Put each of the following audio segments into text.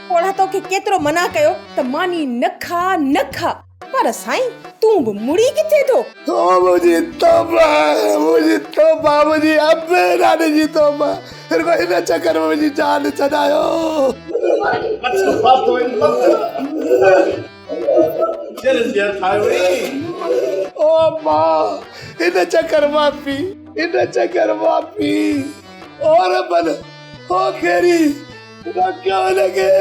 पोड़ा तो के केतरो मना कयो त मानी न खा पर साईं तू भी मुड़ी किथे तो मुझे तौबा मुझे अबे नानी जी तौबा फिर को इन चक्कर में मुझे जान छड़ायो ओ मां इन चक्कर माफी और बन हो खेरी ना क्यों लगे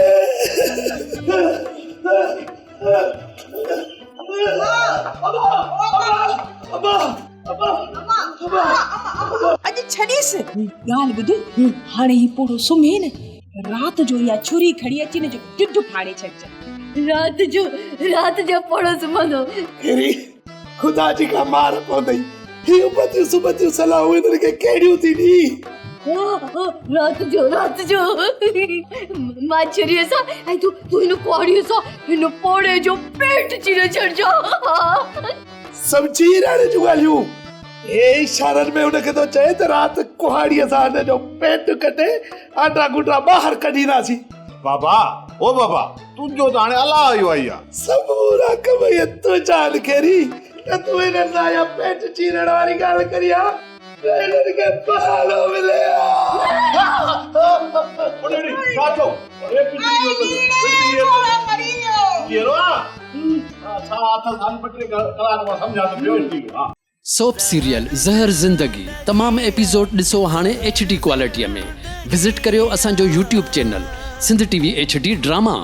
अज छड़ीस गाल बुध हाणे ही पोड़ो सुमे न रात जो या छुरी खड़ी अची न जो टिड्ढ फाड़े छॾ रात जो पोड़ो सुमंदो खेरी खुदा जी का मार पवंदई ही उपति सुबति सलाह इनन के केड़ियूं थी दी रात जो मां छुरी सा ऐ तू इन कोड़ी सा इन पोड़े जो पेट चीरे छड़ जा सब चीराने जुगालियूं ए इशारन में उनके तो चए त रात कुहाड़ी सा ने जो पेट कटे आटा गुटा बाहर कढी नासी बाबा ओ बाबा तू जो दाने अल्लाह आयो आया सबूरा कमय तो चाल खेरी तू इन नया पेट चीरण वाली गाल करिया इनन के पहाड़ो मिले ओडे साचो ए पिटी केरो सा आता साल पटरे कला को समझा तो बेवटी हां सोप सीरियल ज़हर ज़िंदगी तमाम एपिसोड ॾिसो हाणे HD क्वालिटीअ में विज़िट करियो असांजो YouTube channel Sindh TV HD drama.